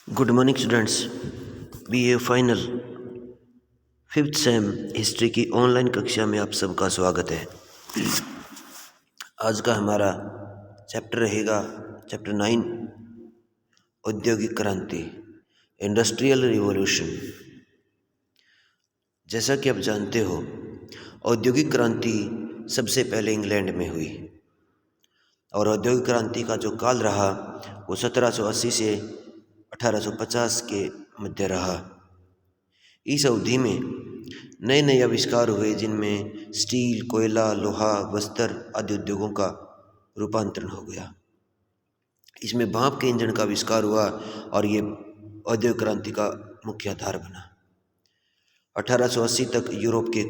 Good morning students. BA final fifth sem history की online कक्षा में आप सबका स्वागत है। आज का हमारा चैप्टर रहेगा चैप्टर 9, औद्योगिक क्रांति, इंडस्ट्रियल रिवॉल्यूशन। जैसा कि आप जानते हो, औद्योगिक क्रांति सबसे पहले इंग्लैंड में हुई और औद्योगिक क्रांति का जो काल रहा वो 1780 से 1850 के मध्य रहा। इस अवधि में नए नए आविष्कार हुए जिनमें स्टील, कोयला, लोहा, वस्त्र आदि उद्योगों का रूपांतरण हो गया। इसमें भाप के इंजन का आविष्कार हुआ और ये औद्योगिक क्रांति का मुख्य आधार बना। 1880 तक यूरोप के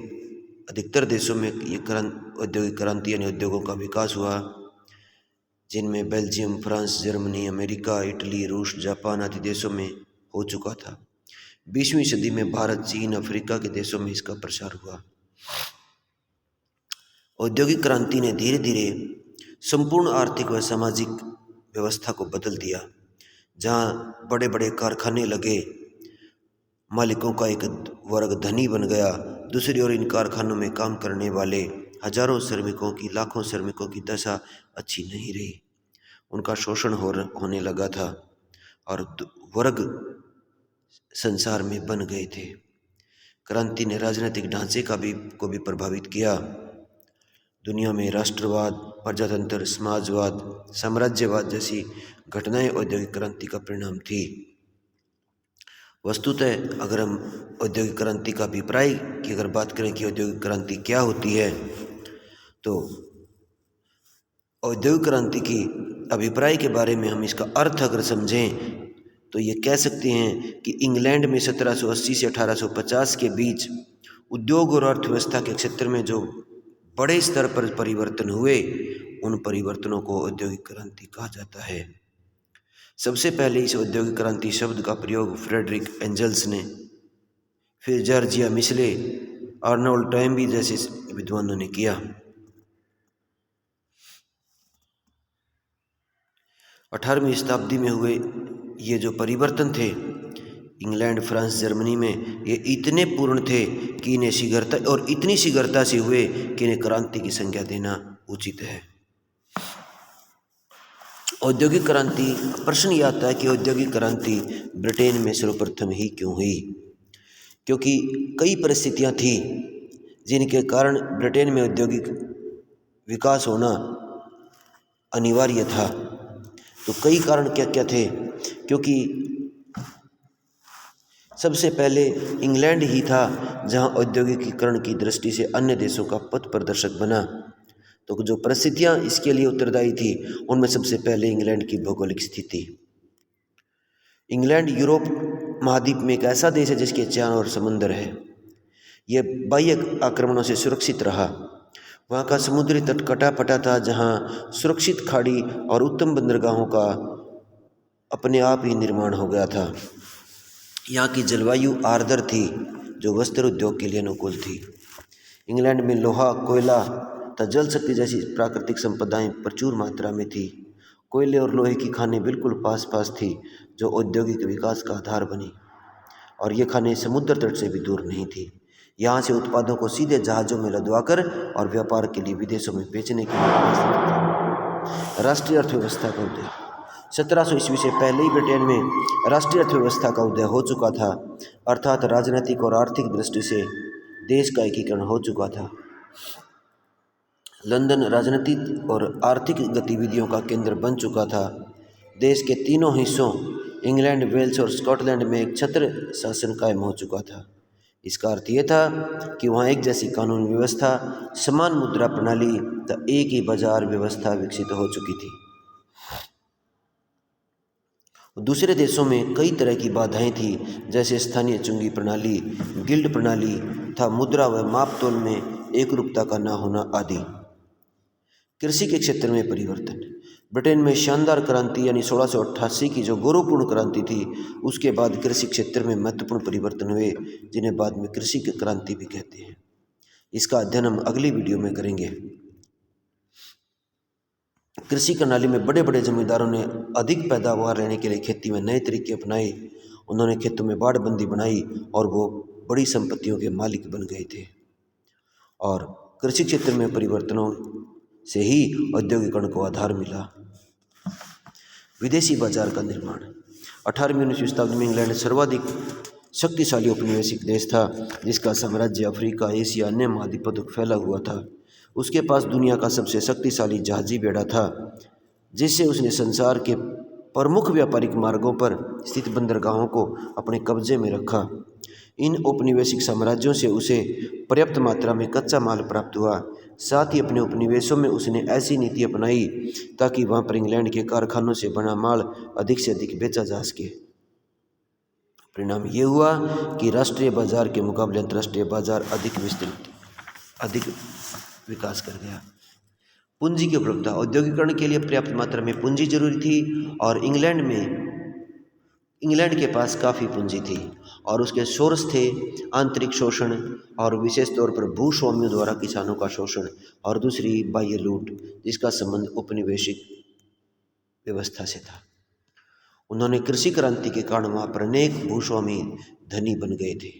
अधिकतर देशों में ये औद्योगिक क्रांति यानी उद्योगों का विकास हुआ, जिनमें Belgium, France, Germany, America, Italy, रूस, जापान आदि देशों में हो चुका था। 20वीं सदी में भारत, चीन, अफ्रीका के देशों में इसका प्रसार हुआ। औद्योगिक क्रांति ने धीरे धीरे संपूर्ण आर्थिक व सामाजिक व्यवस्था को बदल दिया। जहाँ बड़े बड़े कारखाने लगे, मालिकों का एक वर्ग धनी बन गया। दूसरी ओर इन कारखानों में काम करने वाले हजारों श्रमिकों की, लाखों श्रमिकों की दशा अच्छी नहीं रही। उनका शोषण होने लगा था और वर्ग संसार में बन गए थे। क्रांति ने राजनीतिक ढांचे को भी प्रभावित किया। दुनिया में राष्ट्रवाद, प्रजातंत्र, समाजवाद, साम्राज्यवाद जैसी घटनाएं औद्योगिक क्रांति का परिणाम थी। वस्तुतः अगर हम औद्योगिक क्रांति का अभिप्राय की अगर बात करें कि औद्योगिक क्रांति क्या होती है, तो औद्योगिक क्रांति की अभिप्राय के बारे में हम इसका अर्थ अगर समझें तो ये कह सकते हैं कि इंग्लैंड में 1780 से 1850 के बीच उद्योग और अर्थव्यवस्था के क्षेत्र में जो बड़े स्तर पर परिवर्तन हुए, उन परिवर्तनों को औद्योगिक क्रांति कहा जाता है। सबसे पहले इस औद्योगिक क्रांति शब्द का प्रयोग फ्रेडरिक एंजल्स ने, फिर जॉर्जिया मिशले, आर्नोल्ड टॉयनबी जैसे विद्वानों ने किया। 18वीं शताब्दी में हुए ये जो परिवर्तन थे इंग्लैंड, फ्रांस, जर्मनी में, ये इतने पूर्ण थे कि इन्हें शीघ्रता और इतनी शीघ्रता से हुए कि इन्हें क्रांति की संज्ञा देना उचित है। औद्योगिक क्रांति, प्रश्न ये आता है कि औद्योगिक क्रांति ब्रिटेन में सर्वप्रथम ही क्यों हुई? क्योंकि कई परिस्थितियां थी जिनके कारण ब्रिटेन में औद्योगिक विकास होना अनिवार्य था। तो कई कारण क्या क्या थे? क्योंकि सबसे पहले इंग्लैंड ही था जहां औद्योगिकीकरण की दृष्टि से अन्य देशों का पथ प्रदर्शक बना। तो जो परिस्थितियां इसके लिए उत्तरदायी थी, उनमें सबसे पहले इंग्लैंड की भौगोलिक स्थिति। इंग्लैंड यूरोप महाद्वीप में एक ऐसा देश है जिसके चारों ओर समंदर है। यह बाह्य आक्रमणों से सुरक्षित रहा। वहाँ का समुद्री तट कटा फटा था, जहाँ सुरक्षित खाड़ी और उत्तम बंदरगाहों का अपने आप ही निर्माण हो गया था। यहाँ की जलवायु आर्द्र थी जो वस्त्र उद्योग के लिए अनुकूल थी। इंग्लैंड में लोहा, कोयला तथा जल शक्ति जैसी प्राकृतिक संपदाएं प्रचुर मात्रा में थी। कोयले और लोहे की खानें बिल्कुल पास पास थी जो औद्योगिक विकास का आधार बनी, और ये खानें समुद्र तट से भी दूर नहीं थी। यहाँ से उत्पादों को सीधे जहाज़ों में लदवाकर और व्यापार के लिए विदेशों में बेचने के लिए राष्ट्रीय अर्थव्यवस्था का उदय। 1700 ईस्वी से पहले ही ब्रिटेन में राष्ट्रीय अर्थव्यवस्था का उदय हो चुका था, अर्थात राजनीतिक और आर्थिक दृष्टि से देश का एकीकरण हो चुका था। लंदन राजनीतिक और आर्थिक गतिविधियों का केंद्र बन चुका था। देश के तीनों हिस्सों इंग्लैंड, वेल्स और स्कॉटलैंड में एक छत्र शासन कायम हो चुका था। इसका अर्थ यह था कि वहाँ एक जैसी कानून व्यवस्था, समान मुद्रा प्रणाली तथा एक ही बाजार व्यवस्था विकसित हो चुकी थी। दूसरे देशों में कई तरह की बाधाएं थी, जैसे स्थानीय चुंगी प्रणाली, गिल्ड प्रणाली तथा मुद्रा व मापतोल में एकरूपता का न होना आदि। कृषि के क्षेत्र में परिवर्तन। ब्रिटेन में शानदार क्रांति यानी 1688 की जो गौरवपूर्ण क्रांति थी, उसके बाद कृषि क्षेत्र में महत्वपूर्ण परिवर्तन हुए, जिन्हें बाद में कृषि की क्रांति भी कहते हैं। इसका अध्ययन हम अगली वीडियो में करेंगे। कृषि प्रणाली में बड़े बड़े जमींदारों ने अधिक पैदावार लेने के लिए खेती में नए तरीके अपनाए। उन्होंने खेतों में बाड़बंदी बनाई और वो बड़ी संपत्तियों के मालिक बन गए थे। और कृषि क्षेत्र में परिवर्तनों से ही औद्योगिकरण को आधार मिला। विदेशी बाजार का निर्माण। 18वीं-19वीं शताब्दी में इंग्लैंड सर्वाधिक शक्तिशाली औपनिवेशिक देश था, जिसका साम्राज्य अफ्रीका, एशिया, अन्य महाद्वीपों तक फैला हुआ था। उसके पास दुनिया का सबसे शक्तिशाली जहाजी बेड़ा था, जिससे उसने संसार के प्रमुख व्यापारिक मार्गों पर स्थित बंदरगाहों को अपने कब्जे में रखा। इन औपनिवेशिक साम्राज्यों से उसे पर्याप्त मात्रा में कच्चा माल प्राप्त हुआ। साथ ही अपने उपनिवेशों में उसने ऐसी नीति अपनाई ताकि वहाँ पर इंग्लैंड के कारखानों से बना माल अधिक से अधिक बेचा जा सके। परिणाम ये हुआ कि राष्ट्रीय बाजार के मुकाबले अंतर्राष्ट्रीय बाजार अधिक विकास कर गया। पूंजी की उपलब्धता। औद्योगिकरण के लिए पर्याप्त मात्रा में पूंजी जरूरी थी और इंग्लैंड के पास काफ़ी पूंजी थी और उसके सोर्स थे आंतरिक शोषण और विशेष तौर पर भूस्वामियों द्वारा किसानों का शोषण और दूसरी बाह्य लूट, जिसका संबंध औपनिवेशिक व्यवस्था से था। उन्होंने कृषि क्रांति के कारण वहाँ पर अनेक भूस्वामी धनी बन गए थे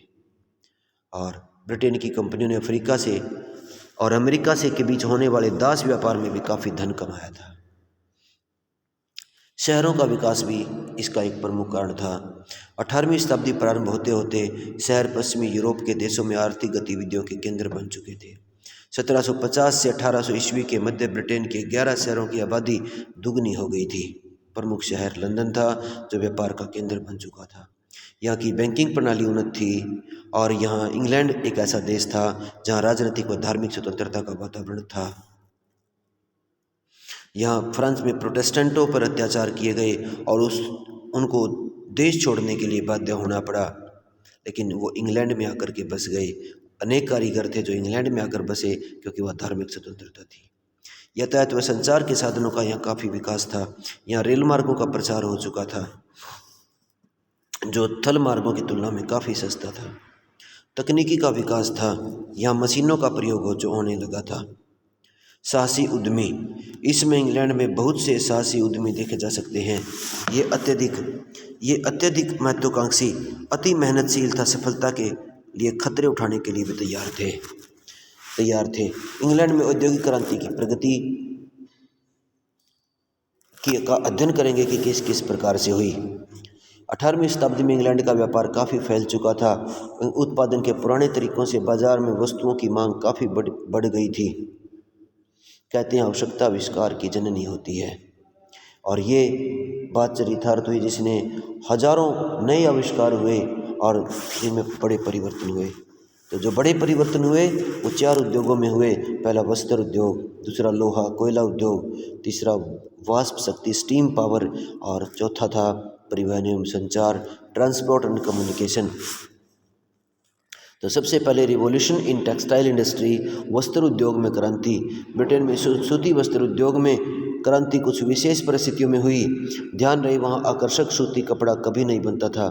और ब्रिटेन की कंपनियों ने अफ्रीका से और अमेरिका से के बीच होने वाले दास व्यापार में भी काफ़ी धन कमाया था। शहरों का विकास भी इसका एक प्रमुख कारण था। 18वीं शताब्दी प्रारंभ होते होते शहर पश्चिमी यूरोप के देशों में आर्थिक गतिविधियों के केंद्र बन चुके थे। 1750 से 1800 ईस्वी के मध्य ब्रिटेन के 11 शहरों की आबादी दुगनी हो गई थी। प्रमुख शहर लंदन था, जो व्यापार का केंद्र बन चुका था। यहाँ की बैंकिंग प्रणाली उन्नत थी और यहाँ इंग्लैंड एक ऐसा देश था जहाँ राजनीतिक व धार्मिक स्वतंत्रता का वातावरण था। यहाँ फ्रांस में प्रोटेस्टेंटों पर अत्याचार किए गए और उनको देश छोड़ने के लिए बाध्य होना पड़ा, लेकिन वो इंग्लैंड में आकर के बस गए। अनेक कारीगर थे जो इंग्लैंड में आकर बसे क्योंकि वह धार्मिक स्वतंत्रता थी। यातायात व संचार के साधनों का यहाँ काफ़ी विकास था। यहाँ रेल मार्गों का प्रचार हो चुका था, जो थल मार्गों की तुलना में काफ़ी सस्ता था। तकनीकी का विकास था, यहाँ मशीनों का प्रयोग होने लगा था। साहसी उद्यमी। इसमें इंग्लैंड में बहुत से साहसी उद्यमी देखे जा सकते हैं। ये अत्यधिक महत्वाकांक्षी, अति मेहनतशील था, सफलता के लिए खतरे उठाने के लिए भी तैयार थे। इंग्लैंड में औद्योगिक क्रांति की प्रगति का अध्ययन करेंगे कि किस किस प्रकार से हुई। 18वीं शताब्दी में इंग्लैंड का व्यापार काफ़ी फैल चुका था। उत्पादन के पुराने तरीकों से बाजार में वस्तुओं की मांग काफ़ी बढ़ गई थी। कहते हैं आवश्यकता आविष्कार की जननी होती है, और ये बात चरितार्थ हुई, जिसने हजारों नए आविष्कार हुए और जिनमें बड़े परिवर्तन हुए। तो जो बड़े परिवर्तन हुए वो 4 उद्योगों में हुए। पहला वस्त्र उद्योग, दूसरा लोहा कोयला उद्योग, तीसरा वाष्प शक्ति स्टीम पावर, और चौथा था परिवहन एवं संचार, ट्रांसपोर्ट एंड कम्युनिकेशन। तो सबसे पहले रिवॉल्यूशन इन टेक्सटाइल इंडस्ट्री, वस्त्र उद्योग में क्रांति। ब्रिटेन में सूती वस्त्र उद्योग में क्रांति कुछ विशेष परिस्थितियों में हुई। ध्यान रहे, वहाँ आकर्षक सूती कपड़ा कभी नहीं बनता था।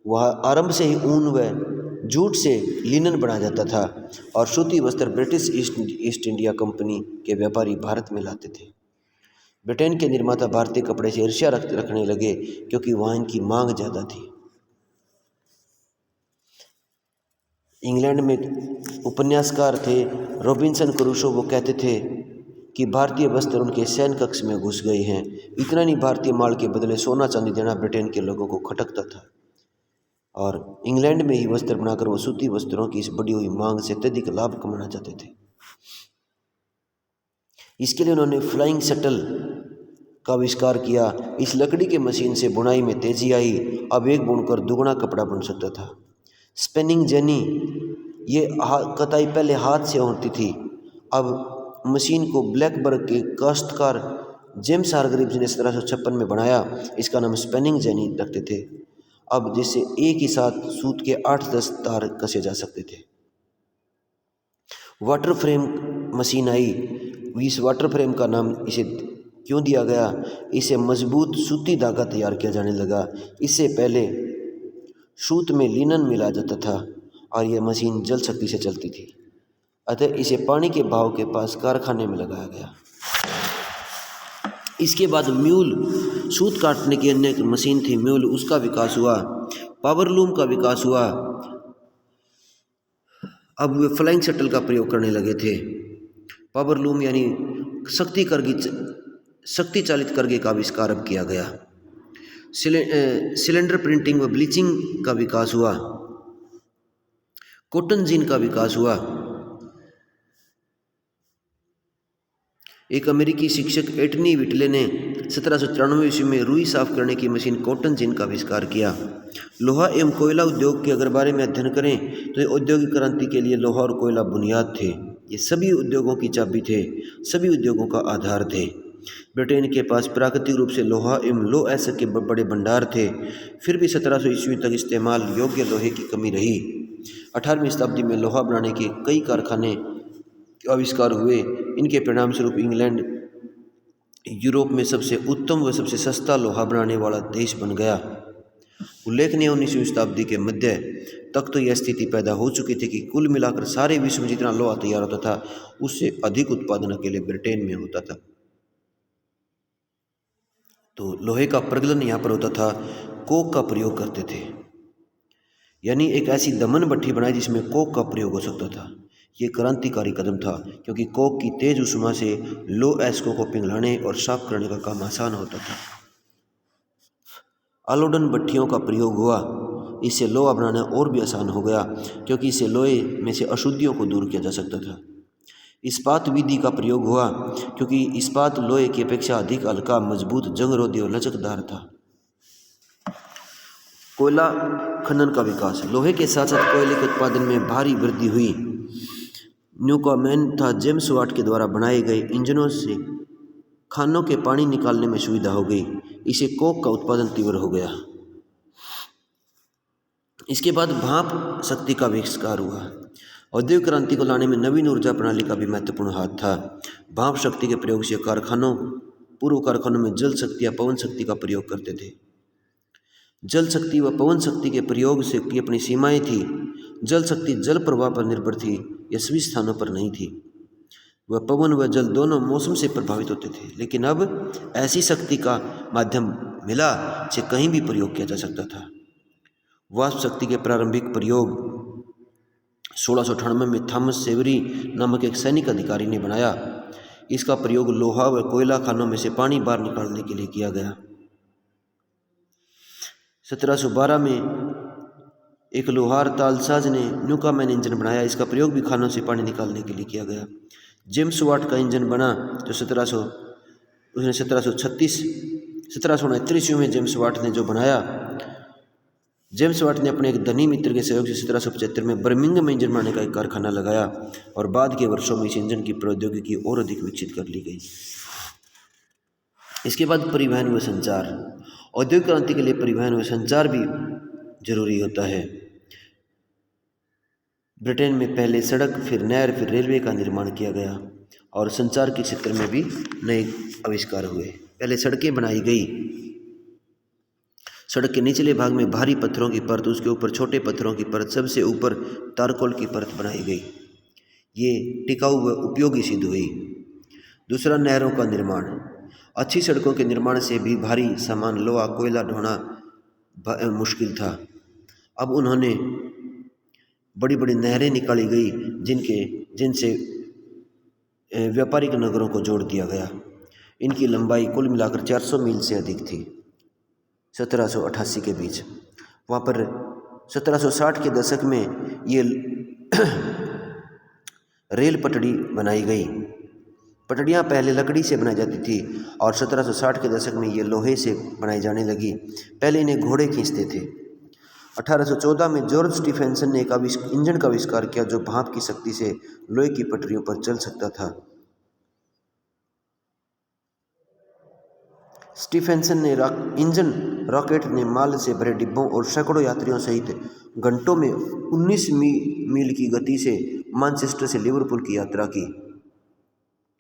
वहाँ आरंभ से ही ऊन व जूट से लिनन बनाया जाता था और सूती वस्त्र ब्रिटिश ईस्ट इंडिया कंपनी के व्यापारी भारत में लाते थे। ब्रिटेन के निर्माता भारतीय कपड़े से ईर्ष्या रखने लगे क्योंकि वहाँ इनकी मांग ज़्यादा थी। इंग्लैंड में उपन्यासकार थे रॉबिन्सन क्रूसो। वो कहते थे कि भारतीय वस्त्र उनके सैन्य कक्ष में घुस गए हैं। इतना नहीं, भारतीय माल के बदले सोना चांदी देना ब्रिटेन के लोगों को खटकता था और इंग्लैंड में ही वस्त्र बनाकर वो सूती वस्त्रों की इस बढ़ी हुई मांग से अत्यधिक लाभ कमाना चाहते थे। इसके लिए उन्होंने फ्लाइंग शटल का आविष्कार किया। इस लकड़ी के मशीन से बुनाई में तेजी आई। अब एक बुनकर दुगना कपड़ा बन सकता था। स्पिनिंग जेनी, ये कताई पहले हाथ से होती थी। अब मशीन को ब्लैकबर्ग के काश्तकार जेम्स हारग्रीव्स ने 1756 में बनाया। इसका नाम स्पिनिंग जेनी रखते थे। अब जिससे एक ही साथ सूत के 8-10 तार कसे जा सकते थे। वाटर फ्रेम मशीन आई। इस वाटर फ्रेम का नाम इसे क्यों दिया गया? इसे मजबूत सूती धागा तैयार किया जाने लगा। इससे पहले सूत में लिनन मिला जाता था और यह मशीन जल शक्ति से चलती थी, अतः इसे पानी के बहाव के पास कारखाने में लगाया गया। इसके बाद म्यूल, सूत काटने की अन्य एक मशीन थी म्यूल, उसका विकास हुआ। पावरलूम का विकास हुआ। अब वे फ्लाइंग शटल का प्रयोग करने लगे थे। पावरलूम यानी शक्ति चालित करघे का आविष्कार अब किया गया। सिलेंडर प्रिंटिंग व ब्लीचिंग का विकास हुआ। कॉटन जीन का विकास हुआ। एक अमेरिकी शिक्षक एटनी विटले ने 1793 ईस्वी में रुई साफ करने की मशीन कॉटन जीन का आविष्कार किया। लोहा एवं कोयला उद्योग के अगर बारे में अध्ययन करें तो ये औद्योगिक क्रांति के लिए लोहा और कोयला बुनियाद थे। ये सभी उद्योगों की चाबी थे, सभी उद्योगों का आधार थे। ब्रिटेन के पास प्राकृतिक रूप से लोहा एवं लौह अयस्क के बड़े भंडार थे। फिर भी 1700 ईस्वी तक इस्तेमाल योग्य लोहे की कमी रही। 18वीं शताब्दी में लोहा बनाने के कई कारखाने आविष्कार हुए। इनके परिणाम स्वरूप इंग्लैंड यूरोप में सबसे उत्तम व सबसे सस्ता लोहा बनाने वाला देश बन गया। उल्लेखनीय 19वीं शताब्दी के मध्य तक तो यह स्थिति पैदा हो चुकी थी कि कुल मिलाकर सारे विश्व में जितना लोहा तैयार होता था उससे अधिक उत्पादन अकेले ब्रिटेन में होता था। तो लोहे का प्रगलन यहाँ पर होता था। कोक का प्रयोग करते थे, यानी एक ऐसी दमन भट्ठी बनाई जिसमें कोक का प्रयोग हो सकता था। ये क्रांतिकारी कदम था क्योंकि कोक की तेज उष्मा से लौह अयस्कों को पिघलाने और साफ करने का काम आसान होता था। आलोडन भट्टियों का प्रयोग हुआ। इससे लोहा बनाना और भी आसान हो गया क्योंकि इससे लोहे में से अशुद्धियों को दूर किया जा सकता था। इस्पात विधि का प्रयोग हुआ क्योंकि इस्पात लोहे की अपेक्षा अधिक हल्का, मजबूत, जंगरोधी और लचकदार था। कोयला खनन का विकास। लोहे के साथ साथ कोयले के उत्पादन में भारी वृद्धि हुई। न्यूकॉमेन तथा जेम्स वाट के द्वारा बनाए गए इंजनों से खानों के पानी निकालने में सुविधा हो गई। इससे कोक का उत्पादन तीव्र हो गया। इसके बाद भाप शक्ति का आविष्कार हुआ। औद्योगिक क्रांति को लाने में नवीन ऊर्जा प्रणाली का भी महत्वपूर्ण हाथ था। भाप शक्ति के प्रयोग से पूर्व कारखानों में जल शक्ति या पवन शक्ति का प्रयोग करते थे। जल शक्ति व पवन शक्ति के प्रयोग से की अपनी सीमाएं थी। जल शक्ति जल प्रवाह पर निर्भर थी, यह सभी स्थानों पर नहीं थी। वह पवन व जल दोनों मौसम से प्रभावित होते थे, लेकिन अब ऐसी शक्ति का माध्यम मिला से कहीं भी प्रयोग किया जा सकता था। वाष्प शक्ति के प्रारंभिक प्रयोग 1698 में थॉमस सेवरी नामक एक सैनिक अधिकारी ने बनाया। इसका प्रयोग लोहा व कोयला खानों में से पानी बाहर निकालने के लिए किया गया। 1712 में एक लोहार तालसाज ने न्यूकॉमेन इंजन बनाया। इसका प्रयोग भी खानों से पानी निकालने के लिए किया गया। जेम्स वाट का इंजन बना जो 1739 ईस्वी में जेम्स वाट ने जो बनाया। जेम्स वाट ने अपने एक धनी मित्र के सहयोग से 1775 में बर्मिंघम में इंजन बनाने का एक कारखाना लगाया और बाद के वर्षों में इस इंजन की प्रौद्योगिकी और अधिक विकसित कर ली गई। इसके बाद परिवहन व संचार। औद्योगिक क्रांति के लिए परिवहन व संचार भी जरूरी होता है। ब्रिटेन में पहले सड़क, फिर नहर, फिर रेलवे का निर्माण किया गया और संचार के क्षेत्र में भी नए आविष्कार हुए। पहले सड़कें बनाई गई। सड़क के निचले भाग में भारी पत्थरों की परत, उसके ऊपर छोटे पत्थरों की परत, सबसे ऊपर तारकोल की परत बनाई गई। ये टिकाऊ व उपयोगी सिद्ध हुई। दूसरा, नहरों का निर्माण। अच्छी सड़कों के निर्माण से भी भारी सामान, लोहा, कोयला ढोना मुश्किल था। अब उन्होंने बड़ी बड़ी नहरें निकाली गई जिनसे व्यापारिक नगरों को जोड़ दिया गया। इनकी लंबाई कुल मिलाकर 400 मील से अधिक थी 1788 के बीच। वहाँ पर 1760 के दशक में ये रेल पटड़ी बनाई गई। पटड़ियाँ पहले लकड़ी से बनाई जाती थी और 1760 के दशक में ये लोहे से बनाई जाने लगी। पहले इन्हें घोड़े खींचते थे। 1814 में जॉर्ज स्टीफेंसन ने एक इंजन का आविष्कार किया जो भाप की शक्ति से लोहे की पटरियों पर चल सकता था। स्टीफेंसन ने इंजन रॉकेट ने माल से भरे डिब्बों और सैकड़ों यात्रियों सहित घंटों में 19 मील की गति से मैनचेस्टर से लिवरपूल की यात्रा की।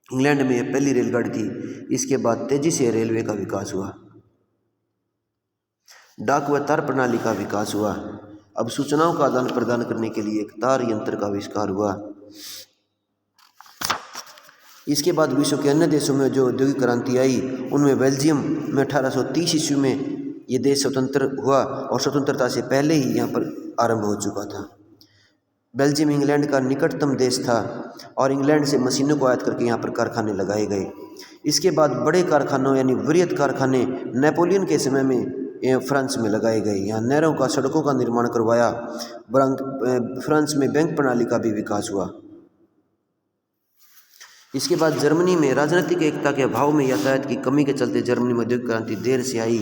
इंग्लैंड में यह पहली रेलगाड़ी थी। इसके बाद तेजी से रेलवे का विकास हुआ। डाक व तार प्रणाली का विकास हुआ। अब सूचनाओं का आदान प्रदान करने के लिए एक तार यंत्र का आविष्कार हुआ। इसके बाद विश्व के अन्य देशों में जो औद्योगिक क्रांति आई उनमें बेल्जियम में 1830 ईस्वी में ये देश स्वतंत्र हुआ और स्वतंत्रता से पहले ही यहाँ पर आरंभ हो चुका था। बेल्जियम इंग्लैंड का निकटतम देश था और इंग्लैंड से मशीनों को आयात करके यहाँ पर कारखाने लगाए गए। इसके बाद बड़े कारखानों यानी वृहद कारखाने नेपोलियन के समय में फ्रांस में लगाए गए। यहाँ नहरों का, सड़कों का निर्माण करवाया। फ्रांस में बैंक प्रणाली का भी विकास हुआ। इसके बाद जर्मनी में राजनीतिक एकता के अभाव में यातायात की कमी के चलते जर्मनी में औद्योगिक क्रांति देर से आई।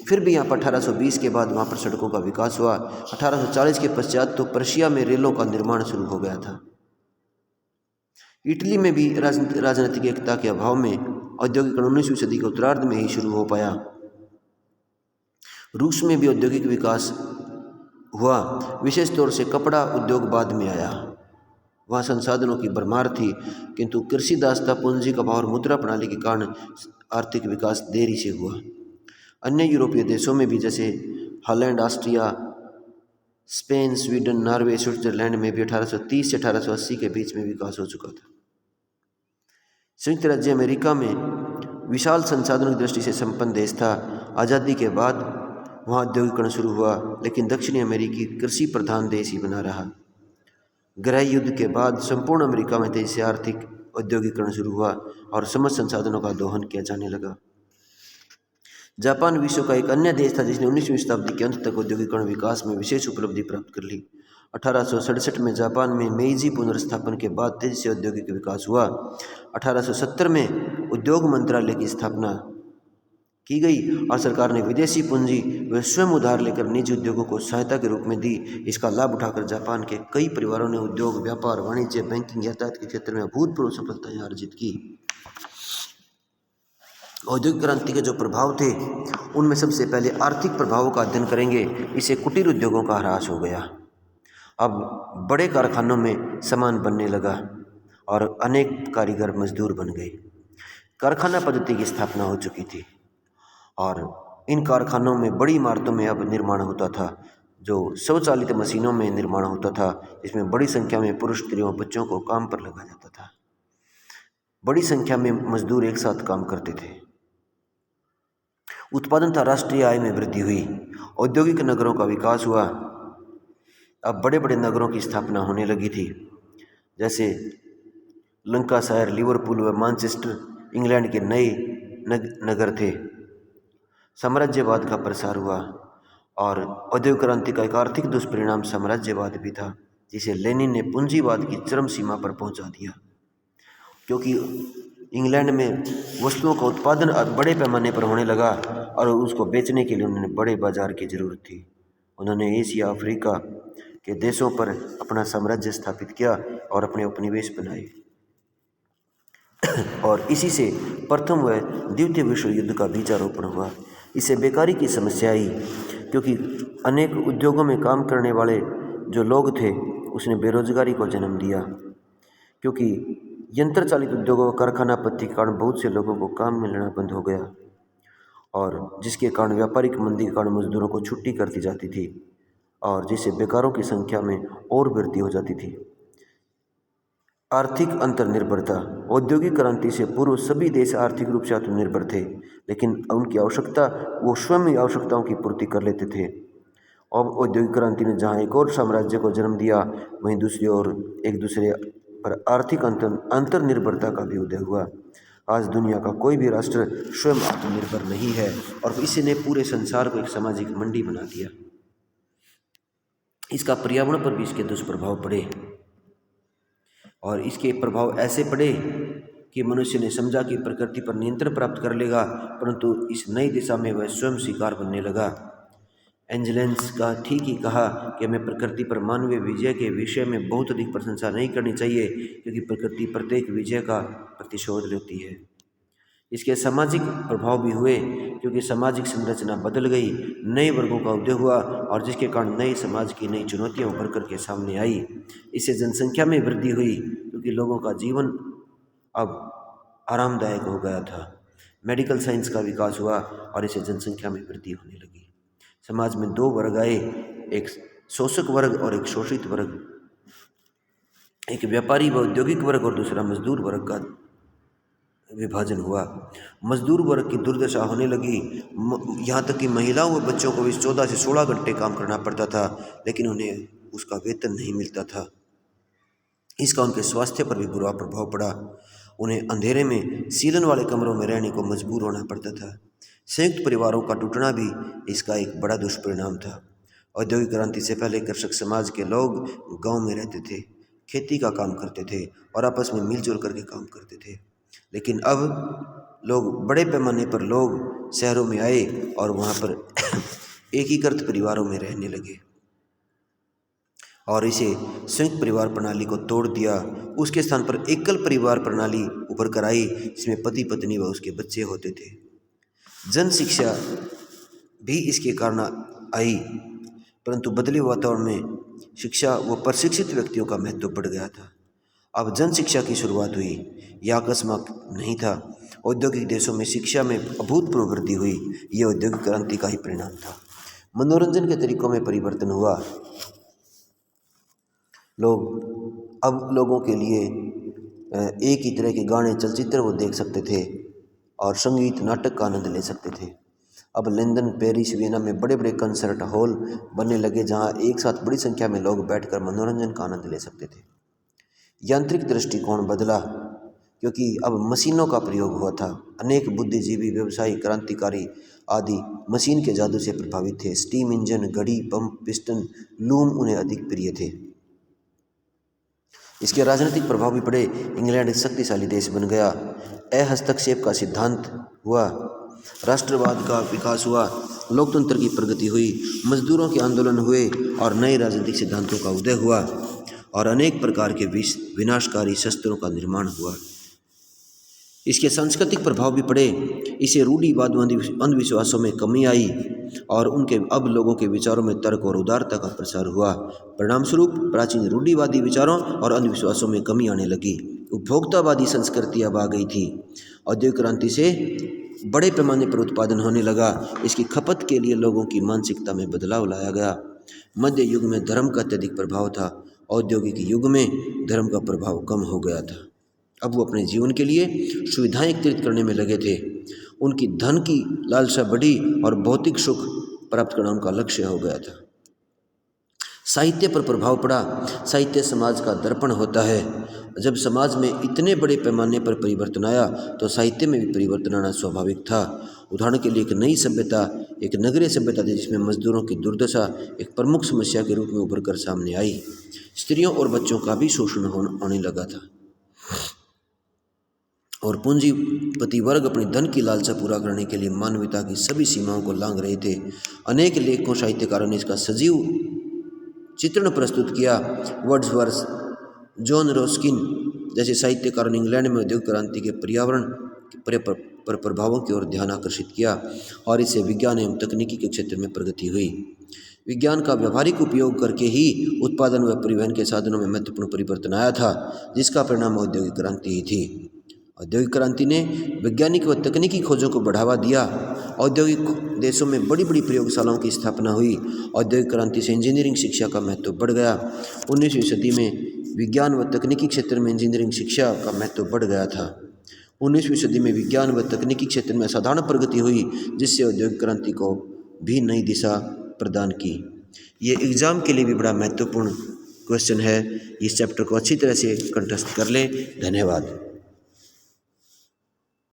फिर भी यहाँ पर 1820 के बाद वहाँ पर सड़कों का विकास हुआ। 1840 के पश्चात तो पर्शिया में रेलों का निर्माण शुरू हो गया था। इटली में भी राजनीतिक एकता के अभाव में औद्योगिकरण 19वीं सदी के उत्तरार्ध में ही शुरू हो पाया। रूस में भी औद्योगिक विकास हुआ, विशेष तौर से कपड़ा उद्योग बाद में आया। वहाँ संसाधनों की भरमार थी, किंतु कृषि दासता, पूंजी का अभाव और मुद्रा प्रणाली के कारण आर्थिक विकास देरी से हुआ। अन्य यूरोपीय देशों में भी जैसे Holland, Austria, Spain, Sweden, Norway, Switzerland में भी 1830 से 1880 के बीच में विकास हो चुका था। संयुक्त राज्य अमेरिका में विशाल संसाधनों की दृष्टि से संपन्न देश था। आज़ादी के बाद वहाँ औद्योगिकरण शुरू हुआ, लेकिन दक्षिणी अमेरिकी कृषि प्रधान देश ही बना रहा। गृह युद्ध के बाद संपूर्ण अमेरिका में तेजी से आर्थिक औद्योगिकरण शुरू हुआ और समस्त संसाधनों का दोहन किया जाने लगा। जापान विश्व का एक अन्य देश था जिसने 19वीं शताब्दी के अंत तक औद्योगिकरण विकास में विशेष उपलब्धि प्राप्त कर ली। 1867 में जापान में मेइजी पुनर्स्थापन के बाद तेजी से औद्योगिक विकास हुआ। 1870 में उद्योग मंत्रालय की स्थापना की गई और सरकार ने विदेशी पूंजी व स्वयं उधार लेकर निजी उद्योगों को सहायता के रूप में दी। इसका लाभ उठाकर जापान के कई परिवारों ने उद्योग, व्यापार, वाणिज्य, बैंकिंग, यातायात के क्षेत्र में अभूतपूर्व सफलताएं अर्जित की। औद्योगिक क्रांति के जो प्रभाव थे उनमें सबसे पहले आर्थिक प्रभावों का अध्ययन करेंगे। इससे कुटीर उद्योगों का ह्रास हो गया। अब बड़े कारखानों में सामान बनने लगा और अनेक कारीगर मजदूर बन गए। कारखाना पद्धति की स्थापना हो चुकी थी और इन कारखानों में बड़ी इमारतों में अब निर्माण होता था, जो स्वचालित मशीनों में निर्माण होता था, जिसमें बड़ी संख्या में पुरुष, स्त्रियों, बच्चों को काम पर लगाया जाता था। बड़ी संख्या में मजदूर एक साथ काम करते थे। उत्पादन था, राष्ट्रीय आय में वृद्धि हुई। औद्योगिक नगरों का विकास हुआ। अब बड़े बड़े नगरों की स्थापना होने लगी थी, जैसे लंकाशायर, लिवरपूल व मैनचेस्टर इंग्लैंड के नए नगर थे। साम्राज्यवाद का प्रसार हुआ और औद्योगिक क्रांति का एक आर्थिक दुष्परिणाम साम्राज्यवाद भी था, जिसे लेनिन ने पूंजीवाद की चरम सीमा पर पहुंचा दिया। क्योंकि इंग्लैंड में वस्तुओं का उत्पादन बड़े पैमाने पर होने लगा और उसको बेचने के लिए उन्होंने बड़े बाजार की ज़रूरत थी। उन्होंने एशिया, अफ्रीका के देशों पर अपना साम्राज्य स्थापित किया और अपने उपनिवेश बनाए और इसी से प्रथम व द्वितीय विश्व युद्ध का बीजारोपण हुआ। इससे बेकारी की समस्या आई, क्योंकि अनेक उद्योगों में काम करने वाले जो लोग थे उसने बेरोजगारी को जन्म दिया। क्योंकि यंत्र चालित उद्योगों व कारखाना पद्धति के कारण बहुत से लोगों को काम मिलना बंद हो गया और जिसके कारण व्यापारिक मंदी के कारण मजदूरों को छुट्टी कर दी जाती थी और जिससे बेकारों की संख्या में और वृद्धि हो जाती थी। आर्थिक अंतर्निर्भरता। औद्योगिक क्रांति से पूर्व सभी देश आर्थिक रूप से आत्मनिर्भर थे, लेकिन उनकी आवश्यकता वो स्वयं आवश्यकताओं की पूर्ति कर लेते थे। अब औद्योगिक क्रांति ने जहाँ एक और साम्राज्य को जन्म दिया, वहीं दूसरी ओर एक दूसरे पर आर्थिक अंतर्निर्भरता का भी उदय हुआ। आज दुनिया का कोई भी राष्ट्र स्वयं आत्मनिर्भर नहीं है और इसी ने पूरे संसार को एक सामाजिक मंडी बना दिया। इसका पर्यावरण पर भी इसके दुष्प्रभाव पड़े और इसके प्रभाव ऐसे पड़े कि मनुष्य ने समझा कि प्रकृति पर नियंत्रण प्राप्त कर लेगा, परंतु इस नई दिशा में वह स्वयं शिकार बनने लगा। एंजेलेंस का ठीक ही कहा कि हमें प्रकृति पर मानवीय विजय के विषय में बहुत अधिक प्रशंसा नहीं करनी चाहिए, क्योंकि प्रकृति प्रत्येक विजय का प्रतिशोध लेती है। इसके सामाजिक प्रभाव भी हुए, क्योंकि सामाजिक संरचना बदल गई, नए वर्गों का उदय हुआ और जिसके कारण नए समाज की नई चुनौतियां उभर कर के सामने आई। इससे जनसंख्या में वृद्धि हुई, क्योंकि लोगों का जीवन अब आरामदायक हो गया था। मेडिकल साइंस का विकास हुआ और इससे जनसंख्या में वृद्धि होने लगी। समाज में दो वर्ग आए, एक शोषक वर्ग और एक शोषित वर्ग, एक व्यापारी व औद्योगिक वर्ग और दूसरा मजदूर वर्ग का विभाजन हुआ। मजदूर वर्ग की दुर्दशा होने लगी। यहाँ तक कि महिलाओं व बच्चों को भी 14 से 16 घंटे काम करना पड़ता था, लेकिन उन्हें उसका वेतन नहीं मिलता था। इसका उनके स्वास्थ्य पर भी बुरा प्रभाव पड़ा। उन्हें अंधेरे में सीलन वाले कमरों में रहने को मजबूर होना पड़ता था। संयुक्त परिवारों का टूटना भी इसका एक बड़ा दुष्परिणाम था। औद्योगिक क्रांति से पहले कृषक समाज के लोग गांव में रहते थे, खेती का काम करते थे और आपस में मिलजुल करके काम करते थे। लेकिन अब लोग बड़े पैमाने पर लोग शहरों में आए और वहाँ पर एकीकृत परिवारों में रहने लगे और इसे संयुक्त परिवार प्रणाली को तोड़ दिया। उसके स्थान पर एकल परिवार प्रणाली उभर कर आई, जिसमें पति पत्नी व उसके बच्चे होते थे। जन शिक्षा भी इसके कारण आई, परंतु बदले वातावरण में शिक्षा व प्रशिक्षित व्यक्तियों का महत्व बढ़ गया था। अब जन शिक्षा की शुरुआत हुई। यह अकस्मात नहीं था। औद्योगिक देशों में शिक्षा में अभूतपूर्व वृद्धि हुई। यह औद्योगिक क्रांति का ही परिणाम था। मनोरंजन के तरीकों में परिवर्तन हुआ। अब लोगों के लिए एक ही तरह के गाने, चलचित्र वो देख सकते थे और संगीत नाटक का आनंद ले सकते थे। अब लंदन, पेरिस, वियना में बड़े बड़े कंसर्ट हॉल बनने लगे, जहाँ एक साथ बड़ी संख्या में लोग बैठकर मनोरंजन का आनंद ले सकते थे। यांत्रिक दृष्टिकोण बदला, क्योंकि अब मशीनों का प्रयोग हुआ था। अनेक बुद्धिजीवी, व्यवसायी, क्रांतिकारी आदि मशीन के जादू से प्रभावित थे। स्टीम इंजन, घड़ी, पंप, पिस्टन, लूम उन्हें अधिक प्रिय थे। इसके राजनीतिक प्रभाव भी पड़े। इंग्लैंड एक शक्तिशाली देश बन गया। हस्तक्षेप का सिद्धांत हुआ, राष्ट्रवाद का विकास हुआ, लोकतंत्र की प्रगति हुई, मजदूरों के आंदोलन हुए और नए राजनीतिक सिद्धांतों का उदय हुआ और अनेक प्रकार के विनाशकारी शस्त्रों का निर्माण हुआ। इसके सांस्कृतिक प्रभाव भी पड़े। इसे रूढ़िवाद अंधविश्वासों में कमी आई और उनके अब लोगों के विचारों में तर्क और उदारता का प्रसार हुआ। परिणाम स्वरूप प्राचीन रूढ़िवादी विचारों और अंधविश्वासों में कमी आने लगी। उपभोक्तावादी संस्कृति अब आ गई थी। औद्योगिक क्रांति से बड़े पैमाने पर उत्पादन होने लगा। इसकी खपत के लिए लोगों की मानसिकता में बदलाव लाया गया। मध्य युग में धर्म का अत्यधिक प्रभाव था। औद्योगिक युग में धर्म का प्रभाव कम हो गया था। अब वो अपने जीवन के लिए सुविधाएं एकत्रित करने में लगे थे। उनकी धन की लालसा बढ़ी और भौतिक सुख प्राप्त करना उनका लक्ष्य हो गया था। साहित्य पर प्रभाव पड़ा। साहित्य समाज का दर्पण होता है। जब समाज में इतने बड़े पैमाने पर परिवर्तन आया तो साहित्य में भी परिवर्तन आना स्वाभाविक था। उदाहरण के लिए एक नई सभ्यता, एक नगरीय सभ्यता थी, जिसमें मजदूरों की दुर्दशा एक प्रमुख समस्या के रूप में उभर कर सामने आई। स्त्रियों और बच्चों का भी शोषण होने लगा था और पूंजीपति वर्ग अपनी धन की लालसा पूरा करने के लिए मानवता की सभी सीमाओं को लांघ रहे थे। अनेक लेखकों, साहित्यकारों ने इसका सजीव चित्रण प्रस्तुत किया। वर्ड्सवर्थ, जॉन रस्किन जैसे साहित्यकारों ने इंग्लैंड में औद्योगिक क्रांति के पर्यावरण पर प्रभावों की ओर ध्यान आकर्षित किया और इससे विज्ञान एवं तकनीकी के क्षेत्र में प्रगति हुई। विज्ञान का व्यावहारिक उपयोग करके ही उत्पादन व परिवहन के साधनों में महत्वपूर्ण परिवर्तन आया था, जिसका परिणाम औद्योगिक क्रांति ही थी। औद्योगिक क्रांति ने वैज्ञानिक व तकनीकी खोजों को बढ़ावा दिया। औद्योगिक देशों में बड़ी बड़ी प्रयोगशालाओं की स्थापना हुई। औद्योगिक क्रांति से इंजीनियरिंग शिक्षा का महत्व बढ़ गया। 19वीं सदी में विज्ञान व तकनीकी क्षेत्र में इंजीनियरिंग शिक्षा का महत्व बढ़ गया था। 19वीं सदी में विज्ञान व तकनीकी क्षेत्र में असाधारण प्रगति हुई, जिससे औद्योगिक क्रांति को भी नई दिशा प्रदान की। ये एग्ज़ाम के लिए भी बड़ा महत्वपूर्ण क्वेश्चन है। इस चैप्टर को अच्छी तरह से कंठस्थ कर लें। धन्यवाद।